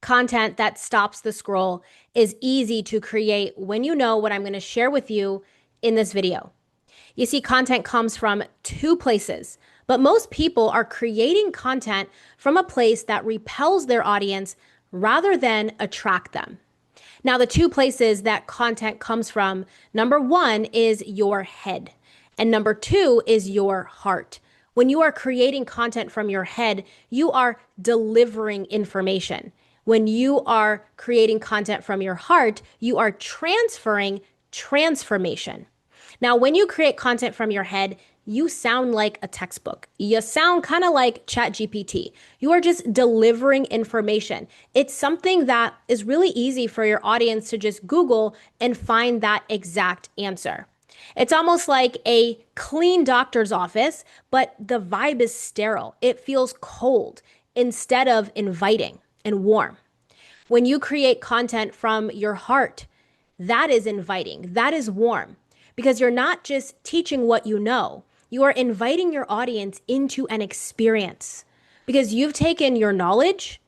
Content that stops the scroll is easy to create when you know what I'm going to share with you in this video. You see, content comes from two places, but most people are creating content from a place that repels their audience rather than attract them. Now, the two places that content comes from, number one is your head, and number two is your heart. When you are creating content from your head, you are delivering information. When you are creating content from your heart, you are transferring transformation. Now, when you create content from your head, you sound like a textbook. You sound kind of like ChatGPT. You are just delivering information. It's something that is really easy for your audience to just Google and find that exact answer. It's almost like a clean doctor's office, but the vibe is sterile. It feels cold instead of inviting and warm. When you create content from your heart, that is inviting, that is warm, because you're not just teaching what you know, you are inviting your audience into an experience because you've taken your knowledge,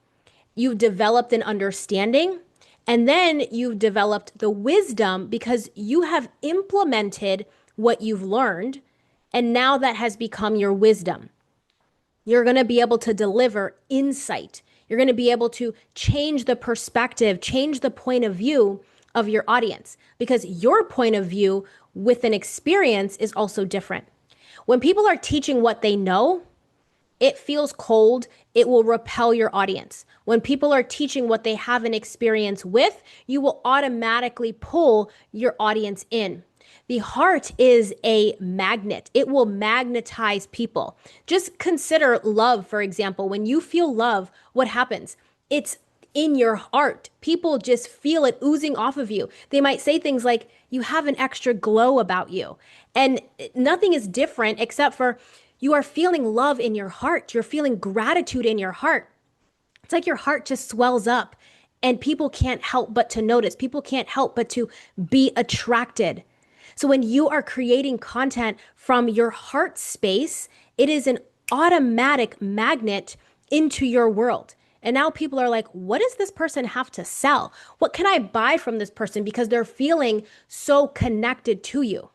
you've developed an understanding, and then you've developed the wisdom because you have implemented what you've learned, and now that has become your wisdom. You're going to be able to deliver insight. You're going to be able to change the perspective, change the point of view of your audience because your point of view with an experience is also different. When people are teaching what they know, it feels cold. It will repel your audience. When people are teaching what they have an experience with, you will automatically pull your audience in. The heart is a magnet. It will magnetize people. Just consider love, for example. When you feel love, what happens? It's in your heart. People just feel it oozing off of you. They might say things like, you have an extra glow about you. And nothing is different except for you are feeling love in your heart. You're feeling gratitude in your heart. It's like your heart just swells up and people can't help but to notice. People can't help but to be attracted. So when you are creating content from your heart space, it is an automatic magnet into your world. And now people are like, what does this person have to sell? What can I buy from this person? Because they're feeling so connected to you.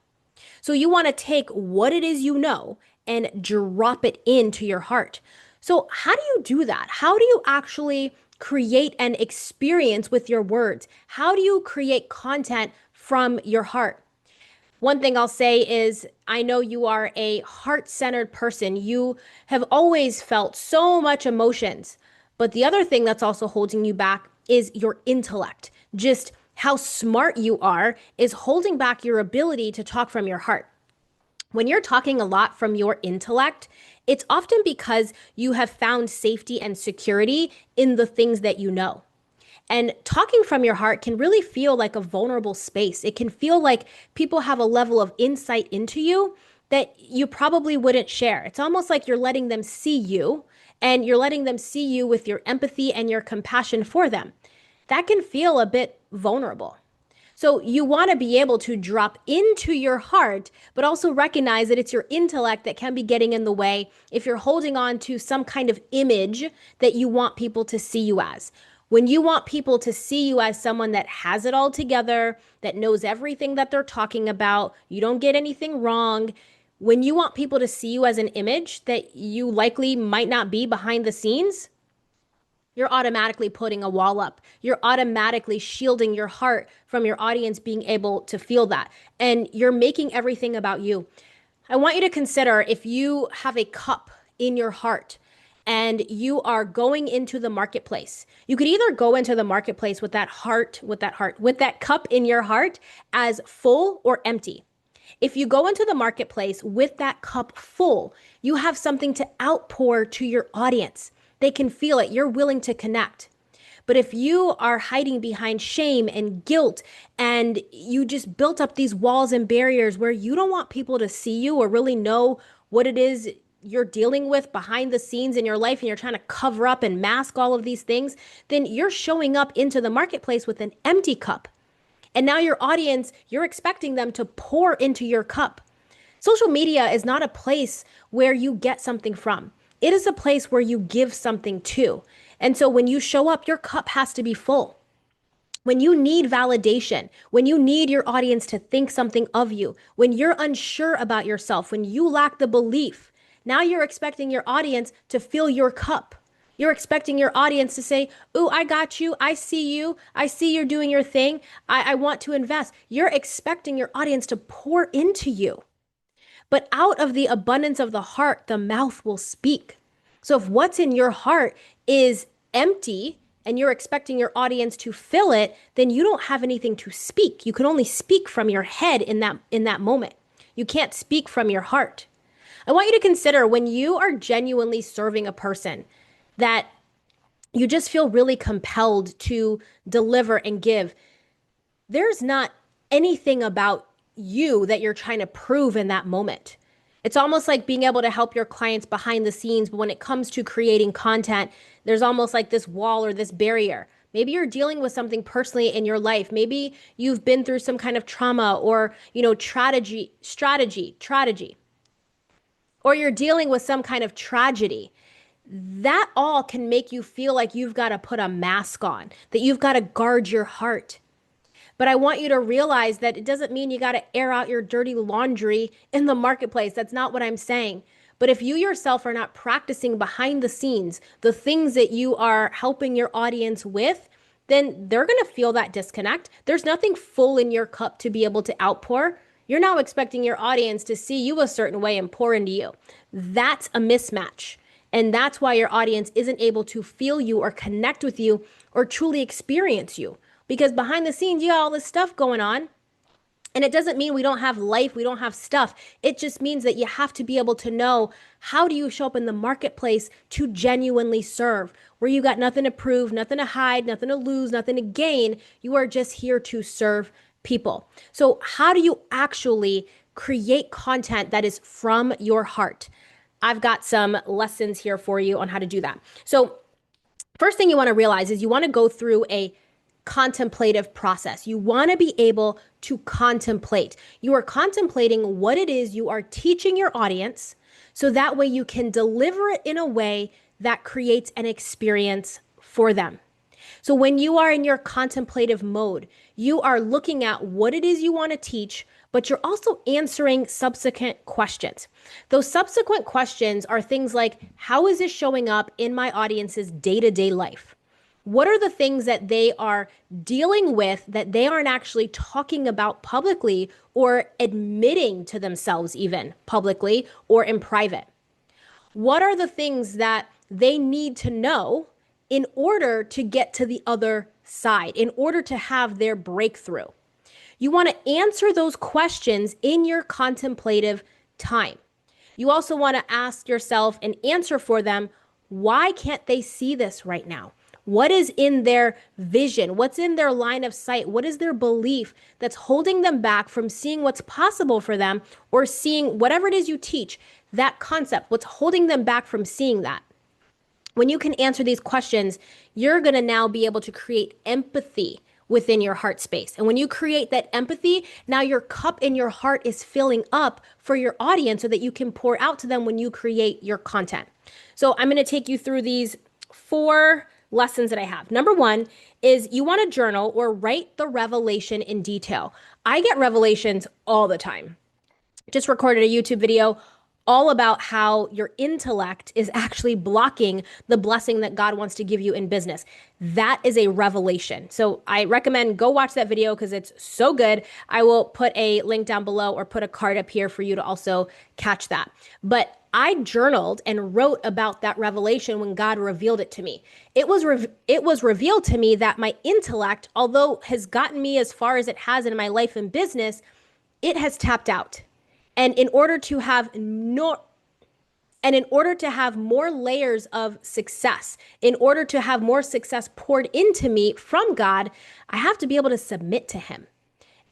So you want to take what it is you know and drop it into your heart. So how do you do that? How do you actually create an experience with your words? How do you create content from your heart? One thing I'll say is, I know you are a heart-centered person. You have always felt so much emotions. But the other thing that's also holding you back is your intellect. Just how smart you are is holding back your ability to talk from your heart. When you're talking a lot from your intellect, it's often because you have found safety and security in the things that you know. And talking from your heart can really feel like a vulnerable space. It can feel like people have a level of insight into you that you probably wouldn't share. It's almost like you're letting them see you and you're letting them see you with your empathy and your compassion for them. That can feel a bit vulnerable. So you want to be able to drop into your heart, but also recognize that it's your intellect that can be getting in the way if you're holding on to some kind of image that you want people to see you as. When you want people to see you as someone that has it all together, that knows everything that they're talking about, you don't get anything wrong. When you want people to see you as an image that you likely might not be behind the scenes, you're automatically putting a wall up. You're automatically shielding your heart from your audience being able to feel that. And you're making everything about you. I want you to consider if you have a cup in your heart and you are going into the marketplace. You could either go into the marketplace with that cup in your heart as full or empty. If you go into the marketplace with that cup full, you have something to outpour to your audience. They can feel it. You're willing to connect. But if you are hiding behind shame and guilt and you just built up these walls and barriers where you don't want people to see you or really know what it is you're dealing with behind the scenes in your life and you're trying to cover up and mask all of these things, then you're showing up into the marketplace with an empty cup. And now your audience, you're expecting them to pour into your cup. Social media is not a place where you get something from. It is a place where you give something to. And so when you show up, your cup has to be full. When you need validation, when you need your audience to think something of you, when you're unsure about yourself, when you lack the belief, now you're expecting your audience to fill your cup. You're expecting your audience to say, "Ooh, I got you. I see you. I see you're doing your thing. I want to invest." You're expecting your audience to pour into you. But out of the abundance of the heart, the mouth will speak. So if what's in your heart is empty and you're expecting your audience to fill it, then you don't have anything to speak. You can only speak from your head in that moment. You can't speak from your heart. I want you to consider when you are genuinely serving a person that you just feel really compelled to deliver and give. There's not anything about you that you're trying to prove in that moment. It's almost like being able to help your clients behind the scenes, but when it comes to creating content, there's almost like this wall or this barrier. Maybe you're dealing with something personally in your life. Maybe you've been through some kind of trauma or, strategy, or you're dealing with some kind of tragedy. That all can make you feel like you've got to put a mask on, that you've got to guard your heart. But I want you to realize that it doesn't mean you got to air out your dirty laundry in the marketplace. That's not what I'm saying. But if you yourself are not practicing behind the scenes, the things that you are helping your audience with, then they're going to feel that disconnect. There's nothing full in your cup to be able to outpour. You're now expecting your audience to see you a certain way and pour into you. That's a mismatch. And that's why your audience isn't able to feel you or connect with you or truly experience you. Because behind the scenes, you got all this stuff going on. And it doesn't mean we don't have life, we don't have stuff. It just means that you have to be able to know, how do you show up in the marketplace to genuinely serve, where you got nothing to prove, nothing to hide, nothing to lose, nothing to gain. You are just here to serve people. So how do you actually create content that is from your heart? I've got some lessons here for you on how to do that. So first thing you want to realize is you want to go through a contemplative process. You want to be able to contemplate. You are contemplating what it is you are teaching your audience, so that way you can deliver it in a way that creates an experience for them. So when you are in your contemplative mode, you are looking at what it is you want to teach, but you're also answering subsequent questions. Those subsequent questions are things like, how is this showing up in my audience's day-to-day life? What are the things that they are dealing with that they aren't actually talking about publicly or admitting to themselves even publicly or in private? What are the things that they need to know in order to get to the other side, in order to have their breakthrough? You want to answer those questions in your contemplative time. You also want to ask yourself and answer for them, why can't they see this right now? What is in their vision? What's in their line of sight? What is their belief that's holding them back from seeing what's possible for them, or seeing whatever it is you teach, that concept, what's holding them back from seeing that? When you can answer these questions, you're going to now be able to create empathy within your heart space. And when you create that empathy, now your cup in your heart is filling up for your audience so that you can pour out to them when you create your content. So I'm going to take you through these 4 lessons that I have. Number 1 is you want to journal or write the revelation in detail. I get revelations all the time. Just recorded a YouTube video all about how your intellect is actually blocking the blessing that God wants to give you in business. That is a revelation. So I recommend go watch that video because it's so good. I will put a link down below or put a card up here for you to also catch that. But I journaled and wrote about that revelation when God revealed it to me. It was revealed to me that my intellect, although has gotten me as far as it has in my life and business, it has tapped out. And in order to have more layers of success, in order to have more success poured into me from God, I have to be able to submit to Him.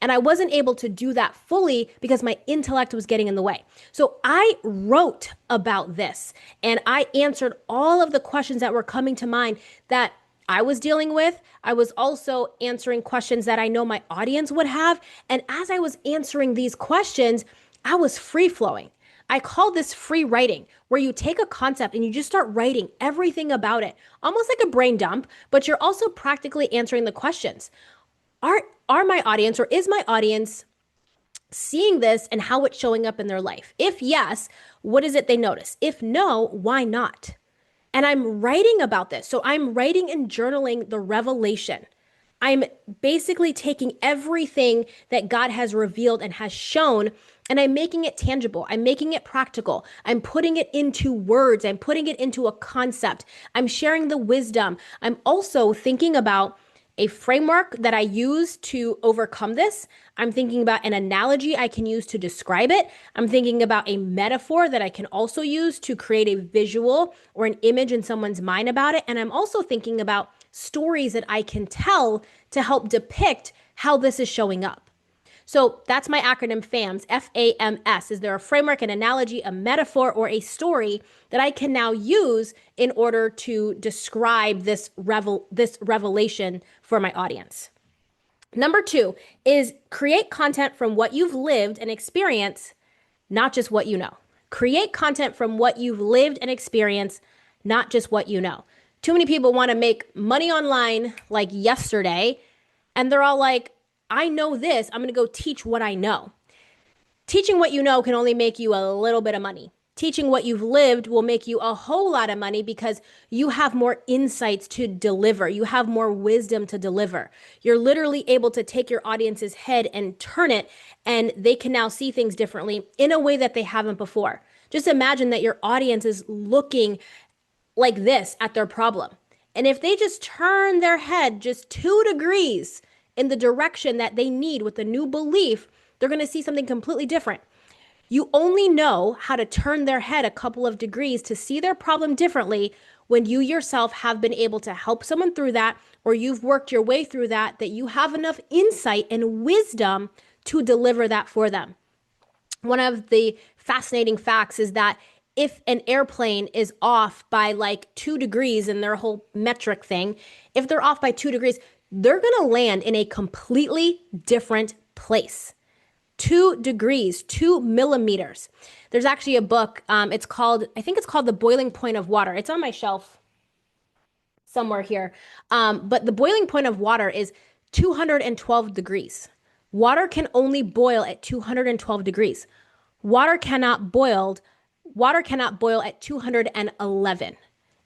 And I wasn't able to do that fully because my intellect was getting in the way. So I wrote about this and I answered all of the questions that were coming to mind that I was dealing with. I was also answering questions that I know my audience would have. And as I was answering these questions, I was free flowing. I call this free writing, where you take a concept and you just start writing everything about it, almost like a brain dump, but you're also practically answering the questions. Are my audience, or is my audience seeing this and how it's showing up in their life? If yes, what is it they notice? If no, why not? And I'm writing about this. So I'm writing and journaling the revelation. I'm basically taking everything that God has revealed and has shown, and I'm making it tangible. I'm making it practical. I'm putting it into words. I'm putting it into a concept. I'm sharing the wisdom. I'm also thinking about a framework that I use to overcome this. I'm thinking about an analogy I can use to describe it. I'm thinking about a metaphor that I can also use to create a visual or an image in someone's mind about it. And I'm also thinking about stories that I can tell to help depict how this is showing up. So that's my acronym FAMS, FAMS. Is there a framework, an analogy, a metaphor, or a story that I can now use in order to describe this revelation for my audience? Number 2 is create content from what you've lived and experienced, not just what you know. Create content from what you've lived and experienced, not just what you know. Too many people want to make money online like yesterday, and they're all like, I know this, I'm going to go teach what I know. Teaching what you know can only make you a little bit of money. Teaching what you've lived will make you a whole lot of money because you have more insights to deliver. You have more wisdom to deliver. You're literally able to take your audience's head and turn it, and they can now see things differently in a way that they haven't before. Just imagine that your audience is looking like this at their problem. And if they just turn their head just 2 degrees in the direction that they need with a new belief, they're going to see something completely different. You only know how to turn their head a couple of degrees to see their problem differently when you yourself have been able to help someone through that, or you've worked your way through that, that you have enough insight and wisdom to deliver that for them. One of the fascinating facts is that if an airplane is off by like 2 degrees in their whole metric thing, if they're off by 2 degrees, they're going to land in a completely different place. 2 degrees, 2 millimeters. There's actually a book. I think it's called The Boiling Point of Water. It's on my shelf somewhere here. But the boiling point of water is 212 degrees. Water can only boil at 212 degrees. Water cannot boil at 211.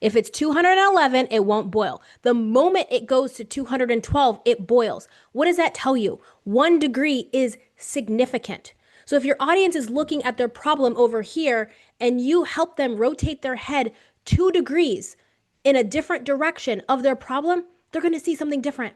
If it's 211, it won't boil. The moment it goes to 212, it boils. What does that tell you? 1 degree is significant. So if your audience is looking at their problem over here and you help them rotate their head 2 degrees in a different direction of their problem, they're going to see something different.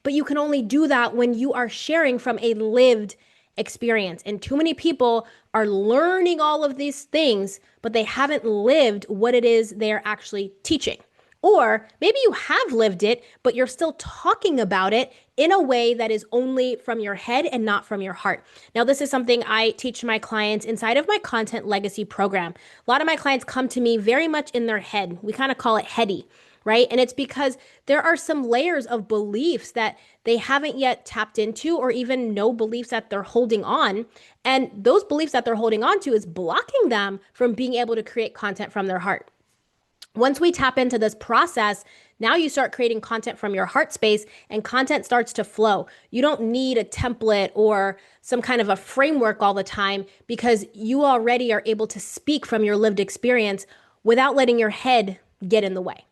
But you can only do that when you are sharing from a lived experience. And too many people are learning all of these things, but they haven't lived what it is they're actually teaching. Or maybe you have lived it, but you're still talking about it in a way that is only from your head and not from your heart. Now, this is something I teach my clients inside of my Content Legacy program. A lot of my clients come to me very much in their head. We kind of call it heady, right? And it's because there are some layers of beliefs that they haven't yet tapped into, or even no beliefs that they're holding on. And those beliefs that they're holding on to is blocking them from being able to create content from their heart. Once we tap into this process, now you start creating content from your heart space and content starts to flow. You don't need a template or some kind of a framework all the time because you already are able to speak from your lived experience without letting your head get in the way.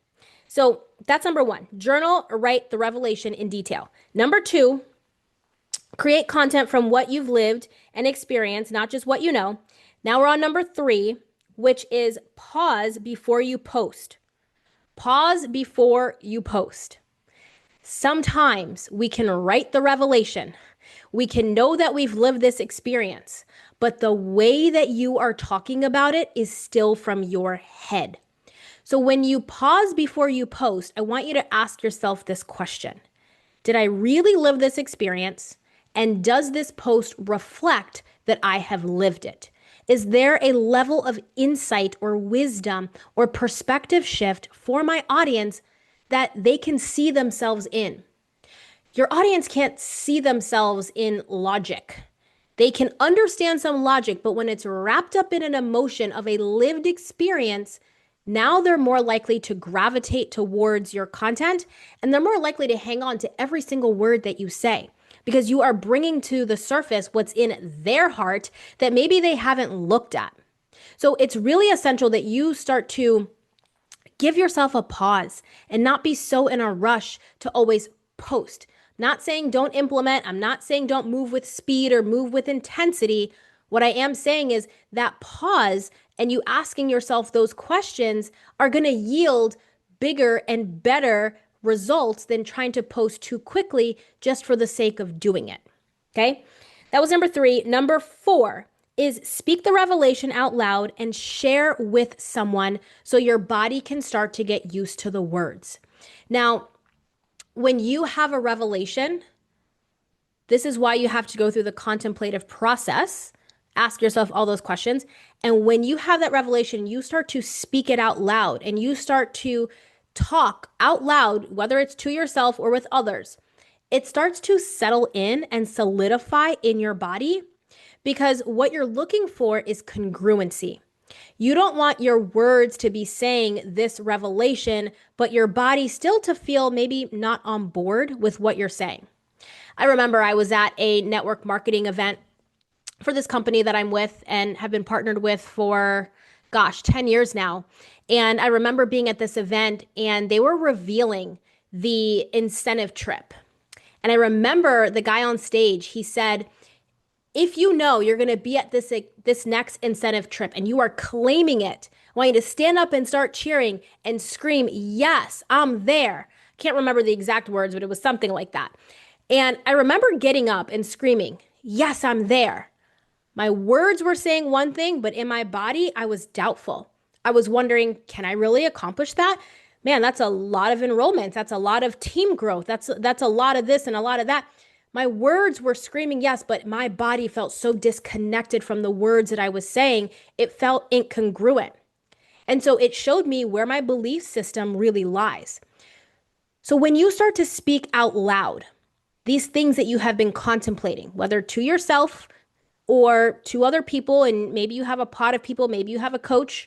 So that's number 1, journal or write the revelation in detail. Number 2, create content from what you've lived and experienced, not just what you know. Now we're on number 3, which is pause before you post. Pause before you post. Sometimes we can write the revelation. We can know that we've lived this experience, but the way that you are talking about it is still from your head. So when you pause before you post, I want you to ask yourself this question. Did I really live this experience? And does this post reflect that I have lived it? Is there a level of insight or wisdom or perspective shift for my audience that they can see themselves in? Your audience can't see themselves in logic. They can understand some logic, but when it's wrapped up in an emotion of a lived experience, now they're more likely to gravitate towards your content, and they're more likely to hang on to every single word that you say because you are bringing to the surface what's in their heart that maybe they haven't looked at. So it's really essential that you start to give yourself a pause and not be so in a rush to always post. Not saying don't implement. I'm not saying don't move with speed or move with intensity. What I am saying is that pause and you asking yourself those questions are going to yield bigger and better results than trying to post too quickly just for the sake of doing it. Okay? That was number 3. Number 4 is speak the revelation out loud and share with someone so your body can start to get used to the words. Now, when you have a revelation, this is why you have to go through the contemplative process. Ask yourself all those questions. And when you have that revelation, you start to speak it out loud and you start to talk out loud, whether it's to yourself or with others. It starts to settle in and solidify in your body because what you're looking for is congruency. You don't want your words to be saying this revelation, but your body still to feel maybe not on board with what you're saying. I remember I was at a network marketing event for this company that I'm with and have been partnered with for, 10 years now. And I remember being at this event and they were revealing the incentive trip. And I remember the guy on stage, he said, if you know you're going to be at this next incentive trip and you are claiming it, I want you to stand up and start cheering and scream, yes, I'm there. Can't remember the exact words, but it was something like that. And I remember getting up and screaming, yes, I'm there. My words were saying one thing, but in my body, I was doubtful. I was wondering, can I really accomplish that? Man, that's a lot of enrollments. That's a lot of team growth. That's a lot of this and a lot of that. My words were screaming yes, but my body felt so disconnected from the words that I was saying. It felt incongruent. And so it showed me where my belief system really lies. So when you start to speak out loud, these things that you have been contemplating, whether to yourself or to other people, and maybe you have a pod of people, maybe you have a coach,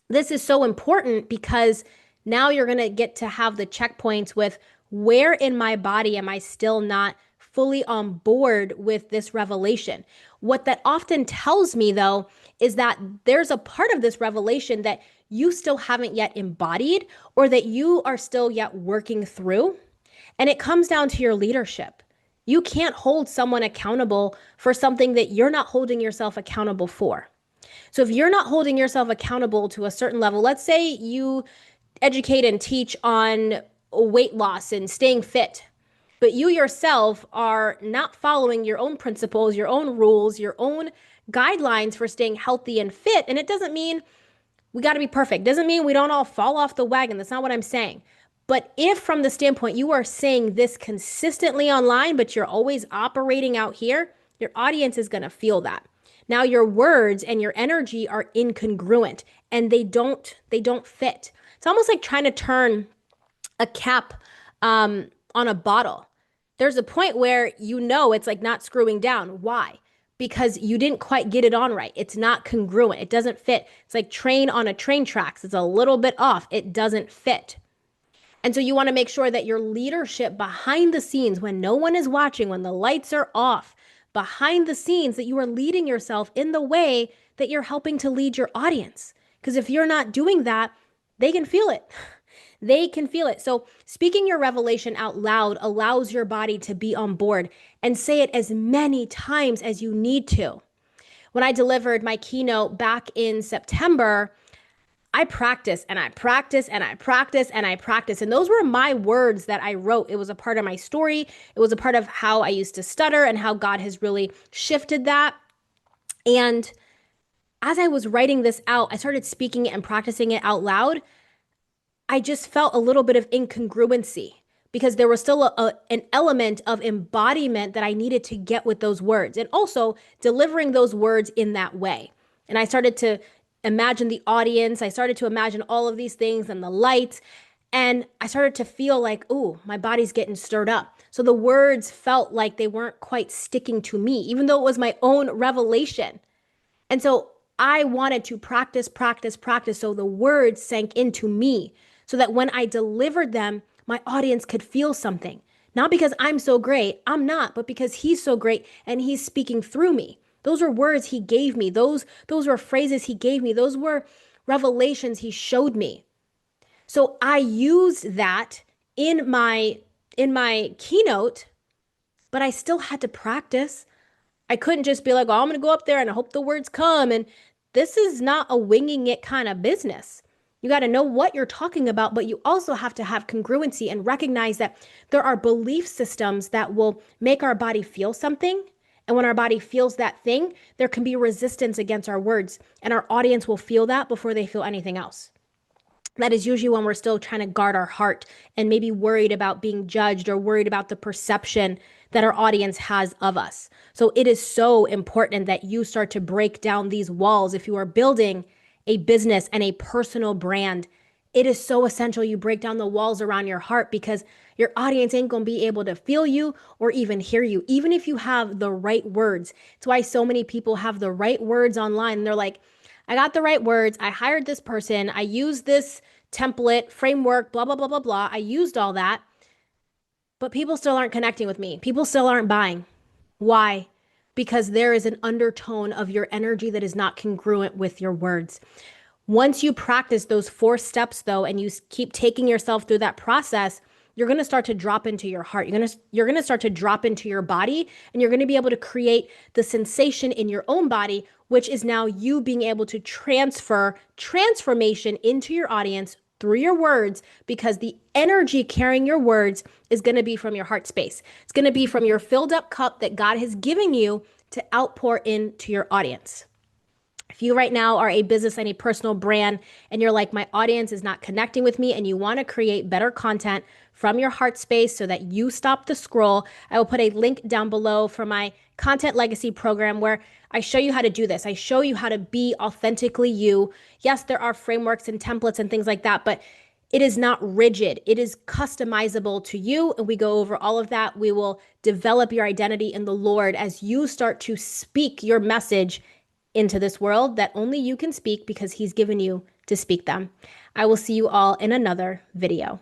this is so important because now you're going to get to have the checkpoints with where in my body am I still not fully on board with this revelation. What that often tells me, though, is that there's a part of this revelation that you still haven't yet embodied or that you are still yet working through. And it comes down to your leadership. You can't hold someone accountable for something that you're not holding yourself accountable for. So if you're not holding yourself accountable to a certain level, let's say you educate and teach on weight loss and staying fit, but you yourself are not following your own principles, your own rules, your own guidelines for staying healthy and fit. And it doesn't mean we got to be perfect. Doesn't mean we don't all fall off the wagon. That's not what I'm saying. But if from the standpoint you are saying this consistently online, but you're always operating out here, your audience is going to feel that. Now your words and your energy are incongruent and they don't fit. It's almost like trying to turn a cap on a bottle. There's a point where it's like not screwing down. Why? Because you didn't quite get it on right. It's not congruent. It doesn't fit. It's like train on a train tracks. It's a little bit off. It doesn't fit. And so you want to make sure that your leadership behind the scenes, when no one is watching, when the lights are off, behind the scenes, that you are leading yourself in the way that you're helping to lead your audience. Because if you're not doing that, they can feel it. They can feel it. So speaking your revelation out loud allows your body to be on board and say it as many times as you need to. When I delivered my keynote back in September, I practice and I practice and I practice and I practice. And those were my words that I wrote. It was a part of my story. It was a part of how I used to stutter and how God has really shifted that. And as I was writing this out, I started speaking it and practicing it out loud. I just felt a little bit of incongruency because there was still an element of embodiment that I needed to get with those words and also delivering those words in that way. And I started to imagine the audience. I started to imagine all of these things and the lights. And I started to feel like, ooh, my body's getting stirred up. So the words felt like they weren't quite sticking to me, even though it was my own revelation. And so I wanted to practice, practice, practice so the words sank into me so that when I delivered them, my audience could feel something. Not because I'm so great, I'm not, but because he's so great and he's speaking through me. Those were words he gave me. Those were phrases he gave me. Those were revelations he showed me. So I used that in my keynote, but I still had to practice. I couldn't just be like, oh, I'm going to go up there and I hope the words come. And this is not a winging it kind of business. You got to know what you're talking about, but you also have to have congruency and recognize that there are belief systems that will make our body feel something. And when our body feels that thing, there can be resistance against our words, and our audience will feel that before they feel anything else. That is usually when we're still trying to guard our heart and maybe worried about being judged or worried about the perception that our audience has of us. So it is so important that you start to break down these walls if you are building a business and a personal brand. It is so essential you break down the walls around your heart because your audience ain't going to be able to feel you or even hear you, even if you have the right words. It's why so many people have the right words online and they're like, I got the right words. I hired this person. I used this template, framework, blah, blah, blah, blah, blah. I used all that, but people still aren't connecting with me. People still aren't buying. Why? Because there is an undertone of your energy that is not congruent with your words. Once you practice those 4 steps, though, and you keep taking yourself through that process, you're going to start to drop into your heart. You're going to start to drop into your body, and you're going to be able to create the sensation in your own body, which is now you being able to transfer transformation into your audience through your words, because the energy carrying your words is going to be from your heart space. It's going to be from your filled up cup that God has given you to outpour into your audience. If you right now are a business and a personal brand and you're like, my audience is not connecting with me, and you want to create better content from your heart space so that you stop the scroll, I will put a link down below for my content legacy program where I show you how to do this. I show you how to be authentically you. Yes, there are frameworks and templates and things like that, but it is not rigid. It is customizable to you. And we go over all of that. We will develop your identity in the Lord as you start to speak your message into this world that only you can speak because he's given you to speak them. I will see you all in another video.